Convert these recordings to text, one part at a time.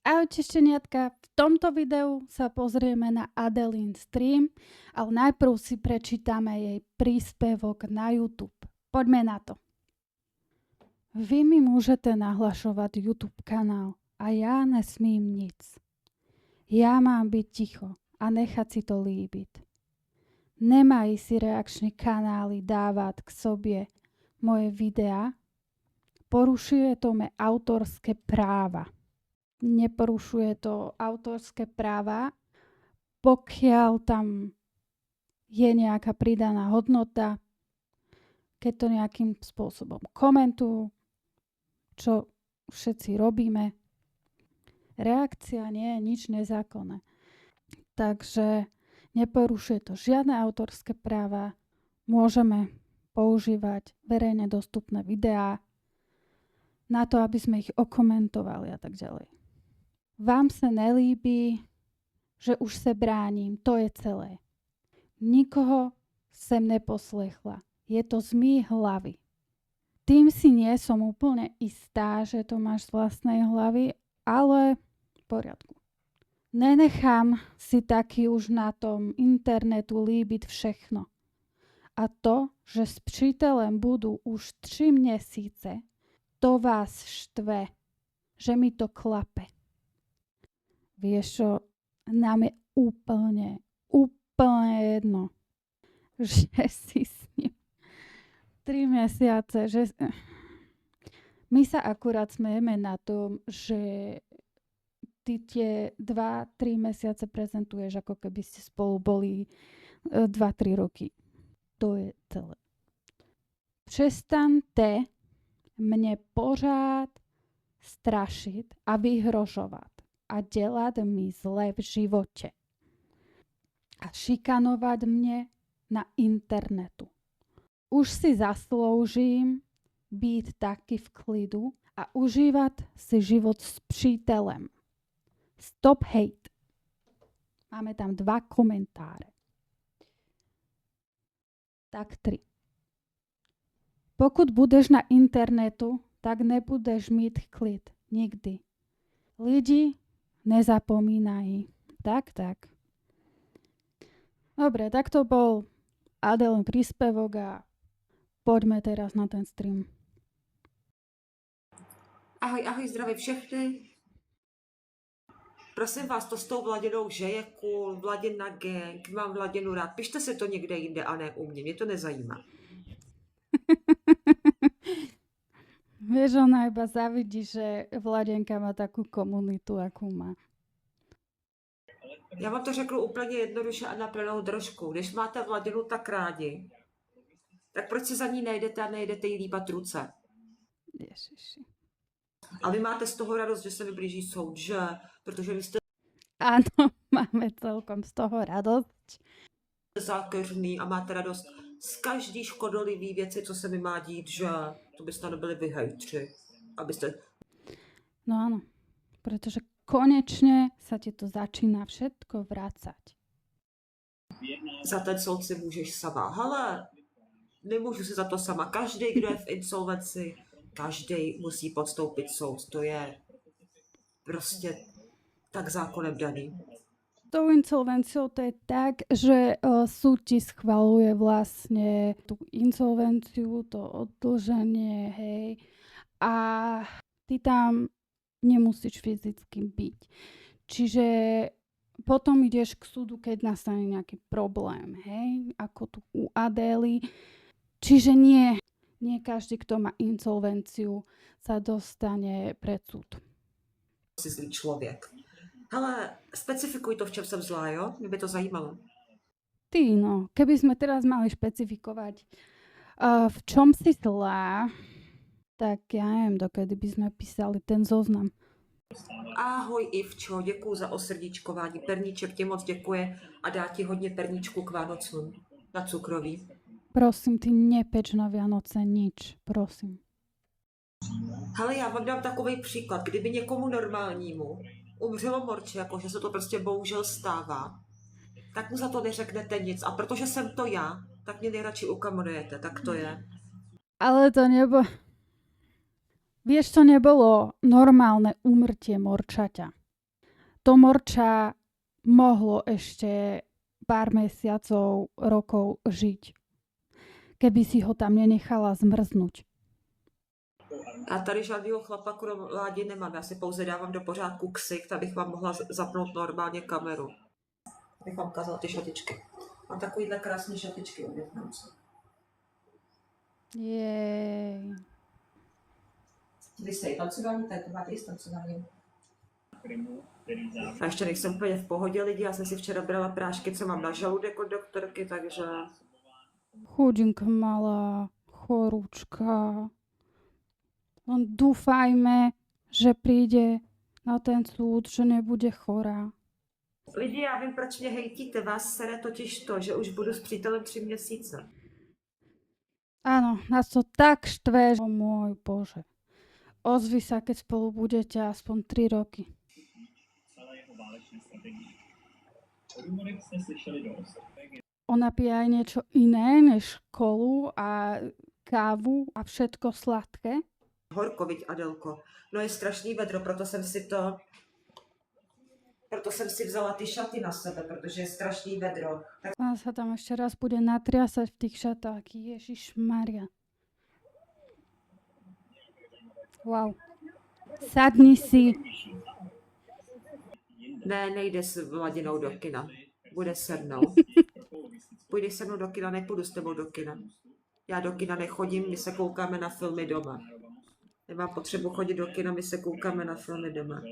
Ahojte šteniatka, v tomto videu sa pozrieme na Adelin stream, ale najprv si prečítame jej príspevok na YouTube. Poďme na to. Vy mi môžete nahlašovať YouTube kanál a ja nesmím nic. Ja mám byť ticho a nechať si to líbiť. Nemají si reakčné kanály dávať k sobě moje videa. Porušuje to mé autorské práva. Neporušuje to autorské práva, pokiaľ tam je nejaká pridaná hodnota, keď to nejakým spôsobom komentujú, čo všetci robíme. Reakcia nie je nič nezákonné. Takže neporušuje to žiadne autorské práva. Môžeme používať verejne dostupné videá na to, aby sme ich okomentovali a tak ďalej. Vám se nelíbí, že už se bráním, to je celé. Nikoho sem neposlechla. Je to z mých hlavy. Tým si nie som úplne istá, že to máš z vlastnej hlavy, ale v poriadku. Nenechám si taky už na tom internetu líbiť všechno. A to, že s přítelem budu už 3 měsíce, to vás štve, že mi to klape. Vieš čo, nám je úplne jedno, že si s ním 3 mesiace, že my sa akurát smejeme na tom, že ty tie 2-3 mesiace prezentuješ, ako keby ste spolu boli 2-3 roky. To je celé. Přestaňte mne pořád strašiť a vyhrožovať a dělat mi zle v živote. A šikanovať mne na internetu. Už si zasloužím byť taky v klidu a užívať si život s přítelem. Stop hate. Máme tam 2 komentáre. Tak 3. Pokud budeš na internetu, tak nebudeš mít klid. Nikdy. Lidi nezapomínají. Tak. Dobre, tak to bol Adelin príspevok a poďme teraz na ten stream. Ahoj, zdraví všechny. Prosím vás, to s tou Vladinou, že je cool, Vladina gang, mám Vladinu rád. Pište si to někde jinde a ne u mě to nezajímá. Vieš, ona iba zavidí, že Vladenka má takú komunitu, akú má. Já vám to řeknu úplně jednoduše a na plnou držku. Když máte Vladinu tak rádi, tak proč si za ní nejdete a nejdete jí líbat ruce? Ježiši. A vy máte z toho radost, že se mi blíží soud, že? Protože vy jste Áno, máme celkom z toho radosť. zákeřný a máte radost z každý škodolivý věci, co se mi má dít, že? To byste nebyli vy hejtři. Abyste... No áno, pretože konečne sa ti to začína všetko vracať. Za ten soud si můžeš sama. Hele, nemůžu si za to sama. Každý, kdo je v insolvenci, každý musí podstoupit soud. To je prostě tak zákonem daný. Tou insolvenciou to je tak, že súd ti schvaľuje vlastne tú insolvenciu, to oddlženie, hej. A ty tam nemusíš fyzicky byť. Čiže potom ideš k súdu, keď nastane nejaký problém, hej, ako tu u Adély. Čiže nie každý, kto má insolvenciu, sa dostane pred súd. Jsi zlý člověk. Hele, specifikuj to, v čem jsem zlá, jo? Mě by to zajímalo. Ty, no, keby sme teraz mali špecifikovať, v čom si zlá, tak ja neviem, dokedy by sme písali ten zoznam. Ahoj Ivčo, děkuju za osrdíčkování. Perníček ti moc děkuje a dá ti hodně perníčku k Vánocům na cukroví. Prosím, ty nepeč na Vianoce nič, prosím. Hele, já vám dám takový příklad. Kdyby někomu normálnímu umřelo morče, jako že se to prostě bohužel stává, tak mu za to neřeknete nic. A protože jsem to já, tak mě nejradši ukamonujete. Tak to je. Ale to Vieš, to nebolo normálne úmrtie morčaťa. to morča mohlo ešte pár mesiacov, rokov žiť, keby si ho tam nenechala zmrznúť. Já tady žádného chlapa krom Ládi nemám, já si pouze dávám do pořádku ksicht, abych vám mohla zapnout normálně kameru. Abych vám ukázala ty šatičky. Mám takovýhle krásné šatičky od Vietnamců. Jej. Vy jste tancování, tak máte i tancování. A ještě nejsem úplně v pohodě lidi, já jsem si včera brala prášky, co mám na žaludek od doktorky, takže... Chudinka malá, chorúčka. Len dúfajme, že príde na ten súd, že nebude chorá. Lidi, já vím, proč mě hejtíte, vás sere totiž to, že už budu s přítelem 3 měsíce. Áno, nás to tak štve, že... O môj Bože. Ozvi sa, keď spolu budete aspoň 3 roky. Ona pije aj niečo iné než kolu a kávu a všetko sladké. Horko, viď, Adelko. No je strašný vedro, proto jsem si vzala ty šaty na sebe, protože je strašný vedro. Tak Ona sa tam ešte raz bude natriasať v tých šatách. Ježišmaria. Wow. Sadni si. ne, nejde s Vladinou do kina. Bude se mnou. Půjdeš se mnou do kina, nepůjdu s tebou do kina. Já do kina nechodím, my se koukáme na filmy doma. Nemám potřebu chodit do kina, my se koukáme na filmy doma.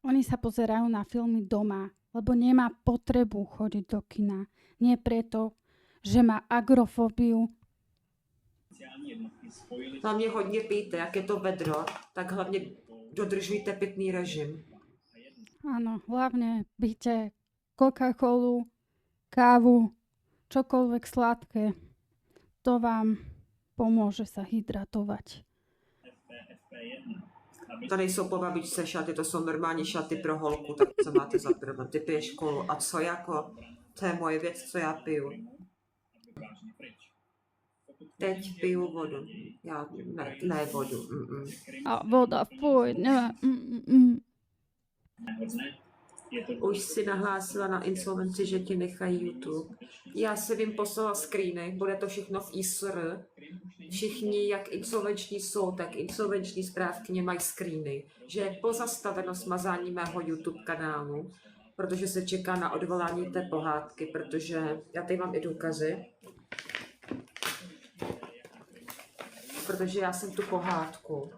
Oni sa pozerajú na filmy doma, lebo nemá potrebu chodiť do kina. Nie preto, že má agrofóbiu. Hlavně hodně pijte, jak je to vedro, tak hlavně dodržujte pitný režim. Áno, hlavne píte Coca-Colu, kávu, čokoľvek sladké. To vám pomôže sa hydratovať. To nejsou po babičce šaty, to jsou normální šaty pro holku, tak co máte za problém? Ty piješ kolu. A co jako? To je moje věc, co já piju. Teď piju vodu. Já ne vodu. A voda, fuj, ne. Už si nahlásila na insolvenci, že ti nechají YouTube. Já si vím poslala screeny, bude to všechno v ISR. Všichni, jak insolvenční jsou, tak insolvenční správkyně mají screeny, že je pozastaveno smazání mého YouTube kanálu, protože se čeká na odvolání té pohádky, protože já tady mám i důkazy. Protože já jsem tu pohádku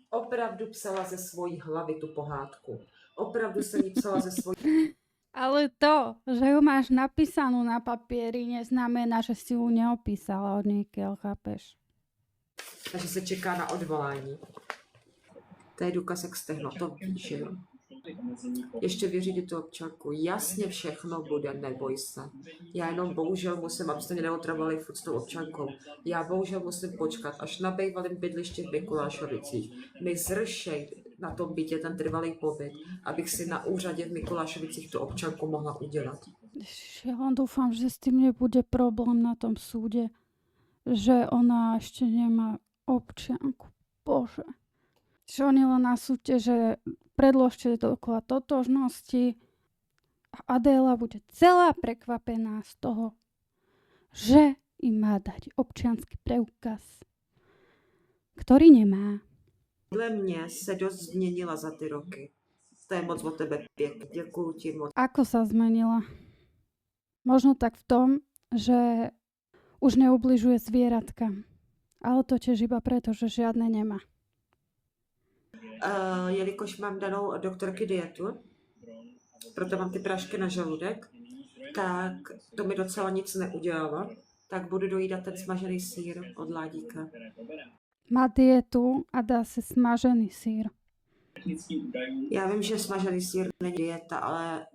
opravdu psala ze svojí hlavy, tu pohádku. Opravdu jsem ji psala ze svojí... Ale to, že ju máš napísanú na papieri, neznamená, že si ju neopísala od niekiaľ, chápeš? Takže se čeká na odvolání. To je důkaz jak stehno, to víš, jo. Ještě vyřídit tu občanku. Jasně všechno bude, neboj se. Já jenom bohužel musím, abyste mě neotravovali furt s tou občankou. Já bohužel musím počkat, až na bývalém bydlišti v Mikulášovicích mi zršej na tom bytě ten trvalý pobyt, abych si na úřadě v Mikulášovicích tu občanku mohla udělat. Ja len dúfam, že s tým nebude problém na tom súde, že ona ešte nemá občianku. Bože. Že oni len na súde, že predložte doklad totožnosti a Adéla bude celá prekvapená z toho, že im má dať občiansky preukaz, ktorý nemá. Podle mě se dost změnila za ty roky. To je moc od tebe pěkně. Děkuju ti moc. Ako sa zmenila? Možno tak v tom, že už neubližuje zvieratkám. Ale to tiež iba preto, že žiadne nemá. Jelikož mám danou od doktorky dietu, proto mám ty prášky na žaludek, tak to mi docela nic neudělalo. Tak budu dojídat ten smažený sýr od Ládíka. Má dietu a dá si smažený sír. Já vím, že smažený sýr není dieta, ale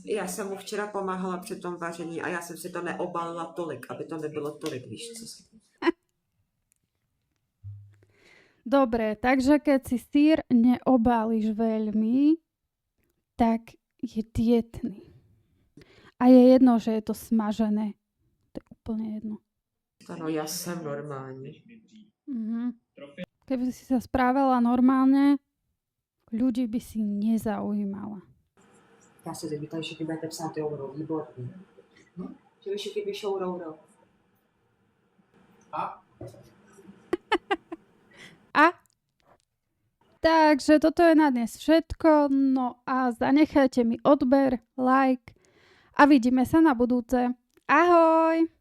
já jsem mu včera pomáhala při tom vaření a já jsem si to neobalila tolik, aby to nebylo tolik, víš co. Dobre, takže keď si sír neobálíš veľmi, tak je dietný. A je jedno, že je to smažené. To je úplne jedno. Ano, já jsem normální. Keby si sa správala normálne, ľudí by si nezaujímala. Já se zeptám, že všichni budete psát euro, výborný. Že vy všichni píšou euro. A takže toto je na dnes všetko. No a zanechajte mi odber, like a vidíme sa na budúce. Ahoj!